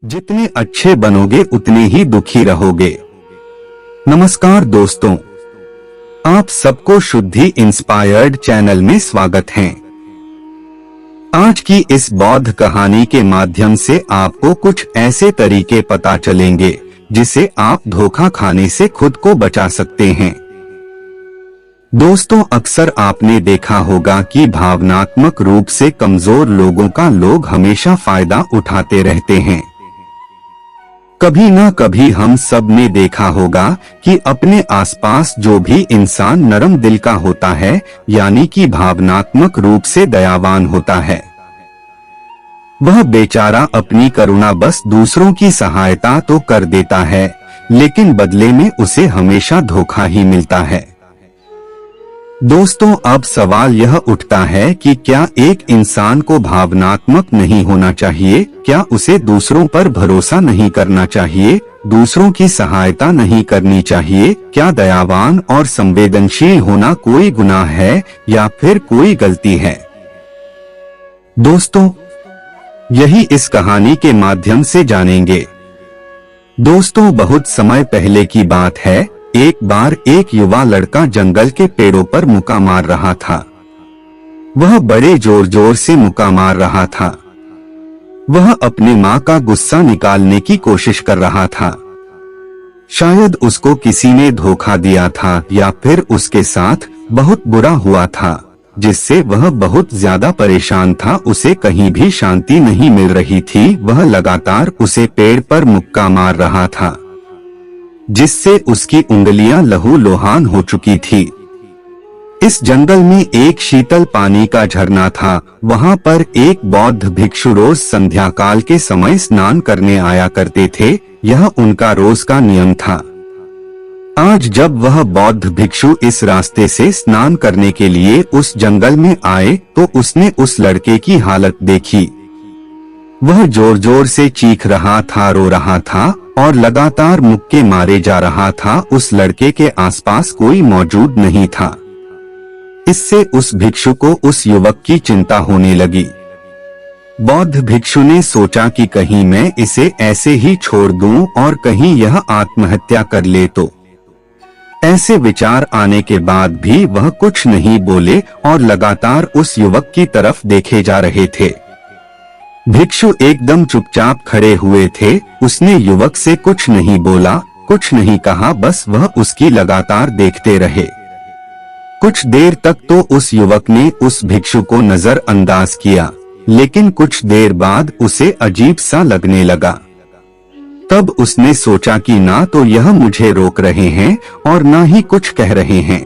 जितने अच्छे बनोगे उतने ही दुखी रहोगे। नमस्कार दोस्तों, आप सबको शुद्धि इंस्पायर्ड चैनल में स्वागत है। आज की इस बौद्ध कहानी के माध्यम से आपको कुछ ऐसे तरीके पता चलेंगे जिसे आप धोखा खाने से खुद को बचा सकते हैं। दोस्तों, अक्सर आपने देखा होगा कि भावनात्मक रूप से कमजोर लोगों का लोग हमेशा फायदा उठाते रहते हैं। कभी ना कभी हम सब ने देखा होगा कि अपने आसपास जो भी इंसान नरम दिल का होता है, यानी कि भावनात्मक रूप से दयावान होता है, वह बेचारा अपनी करुणा बस दूसरों की सहायता तो कर देता है, लेकिन बदले में उसे हमेशा धोखा ही मिलता है। दोस्तों, अब सवाल यह उठता है कि क्या एक इंसान को भावनात्मक नहीं होना चाहिए? क्या उसे दूसरों पर भरोसा नहीं करना चाहिए? दूसरों की सहायता नहीं करनी चाहिए? क्या दयावान और संवेदनशील होना कोई गुनाह है या फिर कोई गलती है? दोस्तों, यही इस कहानी के माध्यम से जानेंगे। दोस्तों, बहुत समय पहले की बात है। एक बार एक युवा लड़का जंगल के पेड़ों पर मुक्का मार रहा था। वह बड़े जोर जोर से मुक्का मार रहा था। वह अपनी माँ का गुस्सा निकालने की कोशिश कर रहा था। शायद उसको किसी ने धोखा दिया था या फिर उसके साथ बहुत बुरा हुआ था, जिससे वह बहुत ज्यादा परेशान था। उसे कहीं भी शांति नहीं मिल रही थी। वह लगातार उसे पेड़ पर मुक्का मार रहा था, जिससे उसकी उंगलियां लहूलुहान हो चुकी थी। इस जंगल में एक शीतल पानी का झरना था। वहां पर एक बौद्ध भिक्षु रोज संध्या काल के समय स्नान करने आया करते थे। यह उनका रोज का नियम था। आज जब वह बौद्ध भिक्षु इस रास्ते से स्नान करने के लिए उस जंगल में आए तो उसने उस लड़के की हालत देखी। वह जोर जोर से चीख रहा था, रो रहा था और लगातार मुक्के मारे जा रहा था। उस लड़के के आसपास कोई मौजूद नहीं था। इससे उस भिक्षु को उस युवक की चिंता होने लगी। बौद्ध भिक्षु ने सोचा कि कहीं मैं इसे ऐसे ही छोड़ दूं और कहीं यह आत्महत्या कर ले तो। ऐसे विचार आने के बाद भी वह कुछ नहीं बोले और लगातार उस युवक की तरफ देखे जा रहे थे। भिक्षु एकदम चुपचाप खड़े हुए थे। उसने युवक से कुछ नहीं बोला, कुछ नहीं कहा, बस वह उसकी लगातार देखते रहे। कुछ देर तक तो उस युवक ने उस भिक्षु को नजरअंदाज किया, लेकिन कुछ देर बाद उसे अजीब सा लगने लगा। तब उसने सोचा कि ना तो यह मुझे रोक रहे हैं और ना ही कुछ कह रहे हैं।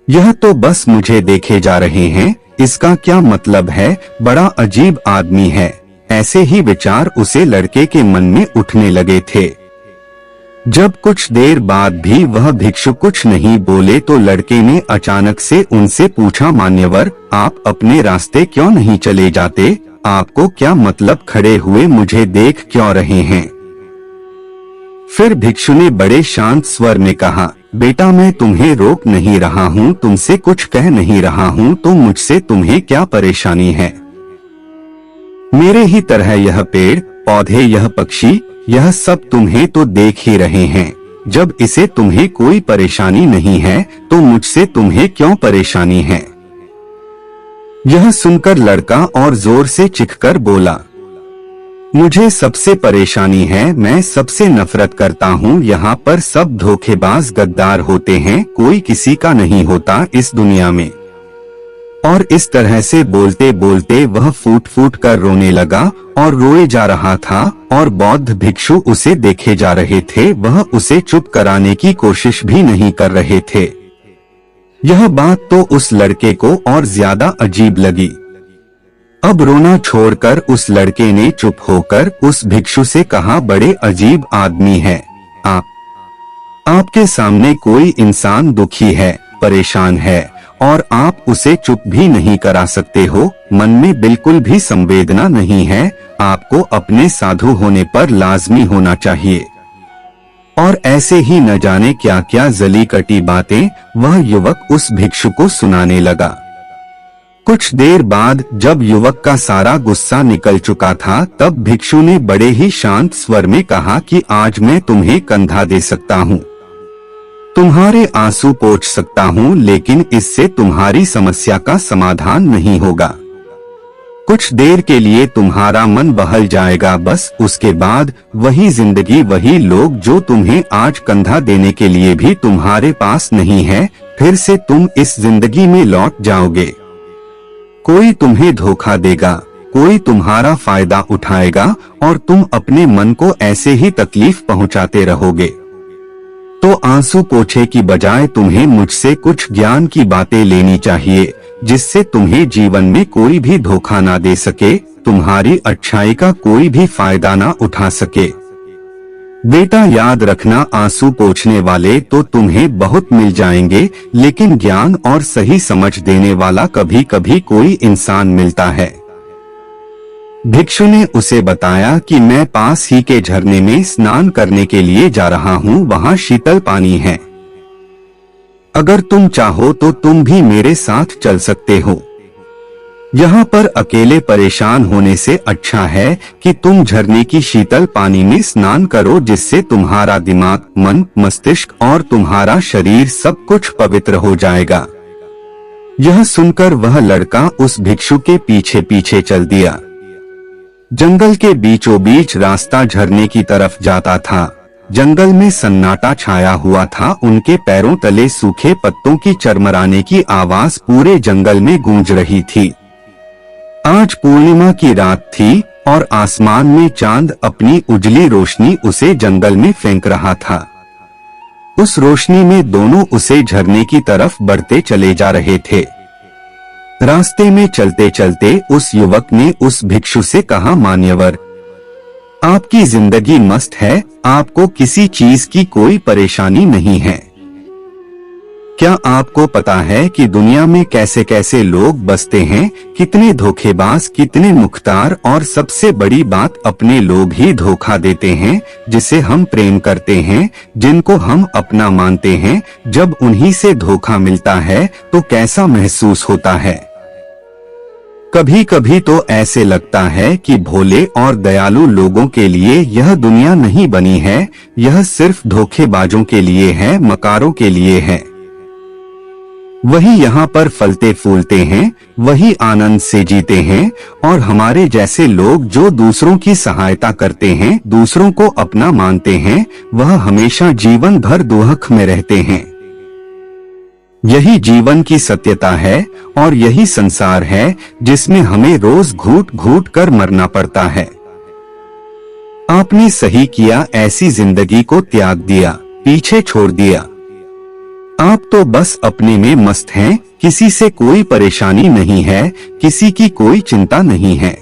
यह तो बस मुझे देखे जा रहे हैं। इसका क्या मतलब है? बड़ा अजीब आदमी है। ऐसे ही विचार उसे लड़के के मन में उठने लगे थे। जब कुछ देर बाद भी वह भिक्षु कुछ नहीं बोले तो लड़के ने अचानक से उनसे पूछा, मान्यवर, आप अपने रास्ते क्यों नहीं चले जाते? आपको क्या मतलब खड़े हुए मुझे देख क्यों रहे हैं? फिर भिक्षु ने बड़े शांत स्वर में कहा, बेटा, मैं तुम्हें रोक नहीं रहा हूँ, तुमसे कुछ कह नहीं रहा हूँ, तो मुझसे तुम्हें क्या परेशानी है? मेरे ही तरह यह पेड़ पौधे, यह पक्षी, यह सब तुम्हें तो देख ही रहे हैं। जब इसे तुम्हें कोई परेशानी नहीं है तो मुझसे तुम्हें क्यों परेशानी है? यह सुनकर लड़का और जोर से चिढ़कर बोला, मुझे सबसे परेशानी है, मैं सबसे नफरत करता हूँ। यहाँ पर सब धोखेबाज गद्दार होते हैं, कोई किसी का नहीं होता इस दुनिया में। और इस तरह से बोलते बोलते वह फूट फूट कर रोने लगा और रोए जा रहा था और बौद्ध भिक्षु उसे देखे जा रहे थे। वह उसे चुप कराने की कोशिश भी नहीं कर रहे थे। यह बात तो उस लड़के को और ज्यादा अजीब लगी। अब रोना छोड़कर उस लड़के ने चुप होकर उस भिक्षु से कहा, बड़े अजीब आदमी है आपके सामने कोई इंसान दुखी है, परेशान है और आप उसे चुप भी नहीं करा सकते हो। मन में बिल्कुल भी संवेदना नहीं है। आपको अपने साधु होने पर लाजमी होना चाहिए। और ऐसे ही न जाने क्या क्या जली कटी बातें वह युवक उस भिक्षु को सुनाने लगा। कुछ देर बाद जब युवक का सारा गुस्सा निकल चुका था, तब भिक्षु ने बड़े ही शांत स्वर में कहा कि आज मैं तुम्हें कंधा दे सकता हूँ, तुम्हारे आंसू पोंछ सकता हूँ, लेकिन इससे तुम्हारी समस्या का समाधान नहीं होगा। कुछ देर के लिए तुम्हारा मन बहल जाएगा, बस उसके बाद वही जिंदगी, वही लोग जो तुम्हें आज कंधा देने के लिए भी तुम्हारे पास नहीं है, फिर से तुम इस जिंदगी में लौट जाओगे। कोई तुम्हें धोखा देगा, कोई तुम्हारा फायदा उठाएगा और तुम अपने मन को ऐसे ही तकलीफ पहुंचाते रहोगे। तो आंसू पोछे की बजाय तुम्हें मुझसे कुछ ज्ञान की बातें लेनी चाहिए, जिससे तुम्हें जीवन में कोई भी धोखा ना दे सके, तुम्हारी अच्छाई का कोई भी फायदा ना उठा सके। बेटा याद रखना, आंसू पोंछने वाले तो तुम्हें बहुत मिल जाएंगे, लेकिन ज्ञान और सही समझ देने वाला कभी कभी कोई इंसान मिलता है। भिक्षु ने उसे बताया कि मैं पास ही के झरने में स्नान करने के लिए जा रहा हूँ, वहाँ शीतल पानी है। अगर तुम चाहो तो तुम भी मेरे साथ चल सकते हो। यहाँ पर अकेले परेशान होने से अच्छा है कि तुम झरने की शीतल पानी में स्नान करो, जिससे तुम्हारा दिमाग, मन, मस्तिष्क और तुम्हारा शरीर सब कुछ पवित्र हो जाएगा। यह सुनकर वह लड़का उस भिक्षु के पीछे पीछे चल दिया। जंगल के बीचों बीच रास्ता झरने की तरफ जाता था। जंगल में सन्नाटा छाया हुआ था, उनके पैरों तले सूखे पत्तों की चरमराने की आवाज पूरे जंगल में गूंज रही थी। आज पूर्णिमा की रात थी और आसमान में चांद अपनी उजली रोशनी उसे जंगल में फेंक रहा था। उस रोशनी में दोनों उसे झरने की तरफ बढ़ते चले जा रहे थे। रास्ते में चलते चलते उस युवक ने उस भिक्षु से कहा, मान्यवर, आपकी जिंदगी मस्त है, आपको किसी चीज की कोई परेशानी नहीं है। क्या आपको पता है कि दुनिया में कैसे कैसे लोग बसते हैं, कितने धोखेबाज, कितने मुख्तार, और सबसे बड़ी बात, अपने लोग ही धोखा देते हैं, जिसे हम प्रेम करते हैं, जिनको हम अपना मानते हैं। जब उन्हीं से धोखा मिलता है तो कैसा महसूस होता है। कभी कभी तो ऐसे लगता है कि भोले और दयालु लोगों के लिए यह दुनिया नहीं बनी है, यह सिर्फ धोखेबाजों के लिए है, मकारों के लिए है। वही यहाँ पर फलते फूलते हैं, वही आनंद से जीते हैं, और हमारे जैसे लोग जो दूसरों की सहायता करते हैं, दूसरों को अपना मानते हैं, वह हमेशा जीवन भर दुख में रहते हैं। यही जीवन की सत्यता है और यही संसार है जिसमें हमें रोज घूट घूट कर मरना पड़ता है। आपने सही किया, ऐसी जिंदगी को त्याग दिया, पीछे छोड़ दिया। आप तो बस अपने में मस्त हैं, किसी से कोई परेशानी नहीं है, किसी की कोई चिंता नहीं है।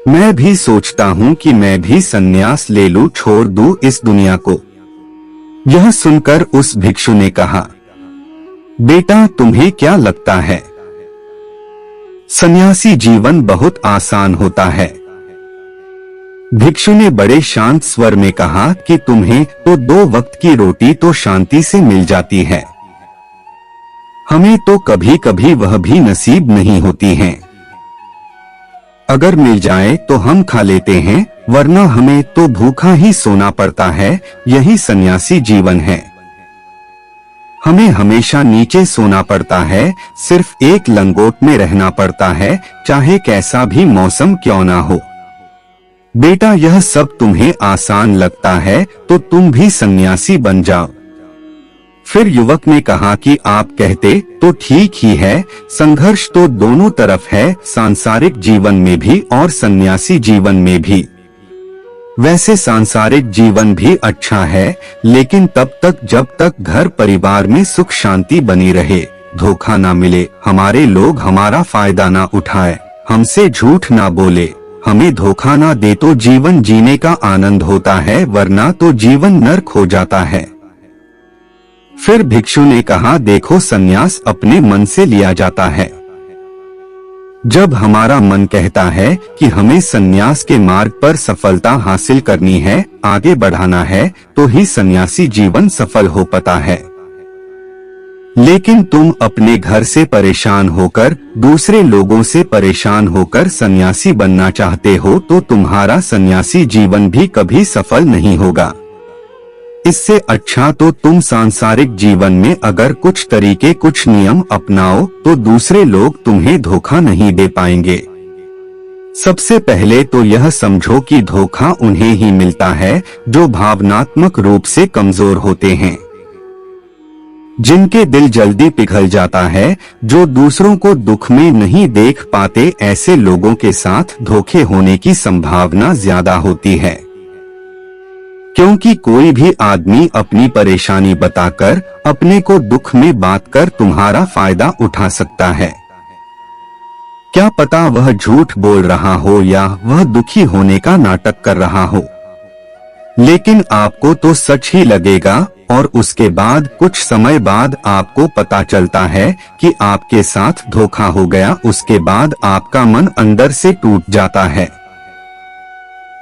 मैं भी सोचता हूँ कि मैं भी संन्यास ले लूं, छोड़ दूं इस दुनिया को। यह सुनकर उस भिक्षु ने कहा, बेटा तुम्हें क्या लगता है, सन्यासी जीवन बहुत आसान होता है। भिक्षु ने बड़े शांत स्वर में कहा कि तुम्हें तो 2 वक्त की रोटी तो शांति से मिल जाती है, हमें तो कभी कभी वह भी नसीब नहीं होती हैं। अगर मिल जाए तो हम खा लेते हैं, वरना हमें तो भूखा ही सोना पड़ता है। यही सन्यासी जीवन है। हमें हमेशा नीचे सोना पड़ता है, सिर्फ एक लंगोट में रहना पड़ता है, चाहे कैसा भी मौसम क्यों ना हो। बेटा यह सब तुम्हें आसान लगता है तो तुम भी सन्यासी बन जाओ। फिर युवक ने कहा कि आप कहते तो ठीक ही है, संघर्ष तो दोनों तरफ है, सांसारिक जीवन में भी और सन्यासी जीवन में भी। वैसे सांसारिक जीवन भी अच्छा है, लेकिन तब तक जब तक घर परिवार में सुख शांति बनी रहे, धोखा ना मिले, हमारे लोग हमारा फायदा ना उठाए, हमसे झूठ ना बोले, हमें धोखा ना दे, तो जीवन जीने का आनंद होता है, वरना तो जीवन नर्क हो जाता है। फिर भिक्षु ने कहा, देखो सन्यास अपने मन से लिया जाता है। जब हमारा मन कहता है कि हमें सन्यास के मार्ग पर सफलता हासिल करनी है, आगे बढ़ाना है, तो ही सन्यासी जीवन सफल हो पाता है। लेकिन तुम अपने घर से परेशान होकर दूसरे लोगों से परेशान होकर सन्यासी बनना चाहते हो तो तुम्हारा सन्यासी जीवन भी कभी सफल नहीं होगा। इससे अच्छा तो तुम सांसारिक जीवन में अगर कुछ तरीके कुछ नियम अपनाओ तो दूसरे लोग तुम्हें धोखा नहीं दे पाएंगे। सबसे पहले तो यह समझो कि धोखा उन्हें ही मिलता है जो भावनात्मक रूप से कमजोर होते हैं, जिनके दिल जल्दी पिघल जाता है, जो दूसरों को दुख में नहीं देख पाते। ऐसे लोगों के साथ धोखे होने की संभावना ज्यादा होती है, क्योंकि कोई भी आदमी अपनी परेशानी बताकर अपने को दुख में बांध कर तुम्हारा फायदा उठा सकता है। क्या पता वह झूठ बोल रहा हो या वह दुखी होने का नाटक कर रहा हो, लेकिन आपको तो सच ही लगेगा और उसके बाद कुछ समय बाद आपको पता चलता है कि आपके साथ धोखा हो गया। उसके बाद आपका मन अंदर से टूट जाता है।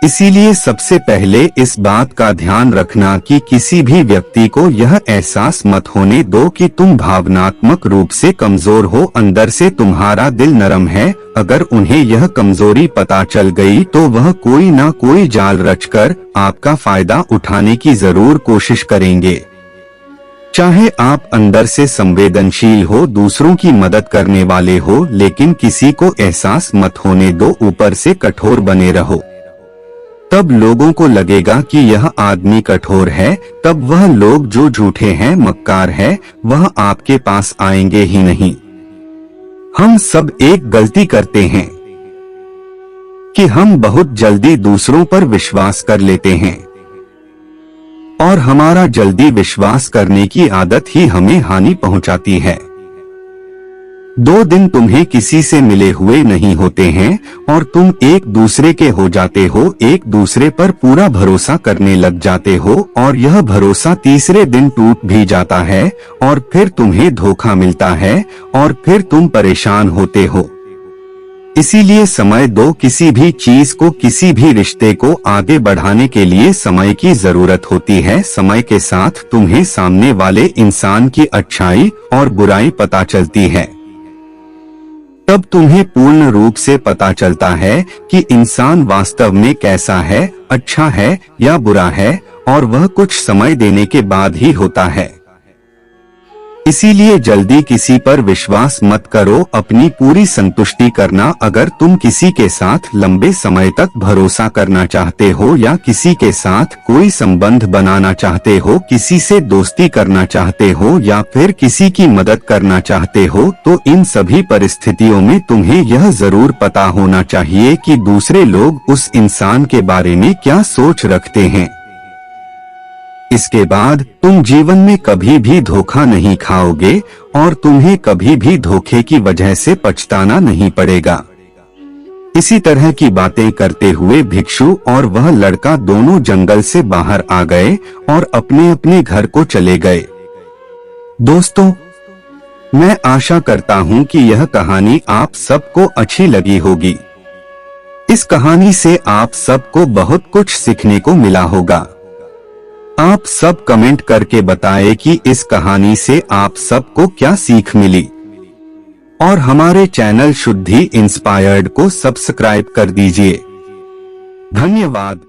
इसीलिए सबसे पहले इस बात का ध्यान रखना कि किसी भी व्यक्ति को यह एहसास मत होने दो कि तुम भावनात्मक रूप से कमजोर हो, अंदर से तुम्हारा दिल नरम है। अगर उन्हें यह कमजोरी पता चल गई तो वह कोई ना कोई जाल रचकर आपका फायदा उठाने की जरूर कोशिश करेंगे। चाहे आप अंदर से संवेदनशील हो, दूसरों की मदद करने वाले हो, लेकिन किसी को एहसास मत होने दो, ऊपर से कठोर बने रहो। तब लोगों को लगेगा कि यह आदमी कठोर है, तब वह लोग जो झूठे हैं मक्कार है वह आपके पास आएंगे ही नहीं। हम सब एक गलती करते हैं कि हम बहुत जल्दी दूसरों पर विश्वास कर लेते हैं और हमारा जल्दी विश्वास करने की आदत ही हमें हानि पहुंचाती है। 2 दिन तुम्हें किसी से मिले हुए नहीं होते हैं और तुम एक दूसरे के हो जाते हो, एक दूसरे पर पूरा भरोसा करने लग जाते हो और यह भरोसा तीसरे दिन टूट भी जाता है और फिर तुम्हें धोखा मिलता है और फिर तुम परेशान होते हो। इसीलिए समय दो, किसी भी चीज को, किसी भी रिश्ते को आगे बढ़ाने के लिए समय की जरूरत होती है। समय के साथ तुम्हें सामने वाले इंसान की अच्छाई और बुराई पता चलती है। तब तुम्हें पूर्ण रूप से पता चलता है कि इंसान वास्तव में कैसा है, अच्छा है या बुरा है, और वह कुछ समय देने के बाद ही होता है। इसीलिए जल्दी किसी पर विश्वास मत करो, अपनी पूरी संतुष्टि करना। अगर तुम किसी के साथ लंबे समय तक भरोसा करना चाहते हो या किसी के साथ कोई संबंध बनाना चाहते हो, किसी से दोस्ती करना चाहते हो या फिर किसी की मदद करना चाहते हो, तो इन सभी परिस्थितियों में तुम्हें यह जरूर पता होना चाहिए कि दूसरे लोग उस इंसान के बारे में क्या सोच रखते हैं। इसके बाद तुम जीवन में कभी भी धोखा नहीं खाओगे और तुम्हें कभी भी धोखे की वजह से पछताना नहीं पड़ेगा। इसी तरह की बातें करते हुए भिक्षु और वह लड़का दोनों जंगल से बाहर आ गए और अपने अपने घर को चले गए। दोस्तों, मैं आशा करता हूं कि यह कहानी आप सबको अच्छी लगी होगी। इस कहानी से आप सबको बहुत कुछ सीखने को मिला होगा। आप सब कमेंट करके बताएं कि इस कहानी से आप सबको क्या सीख मिली और हमारे चैनल शुद्धि इंस्पायर्ड को सब्सक्राइब कर दीजिए। धन्यवाद।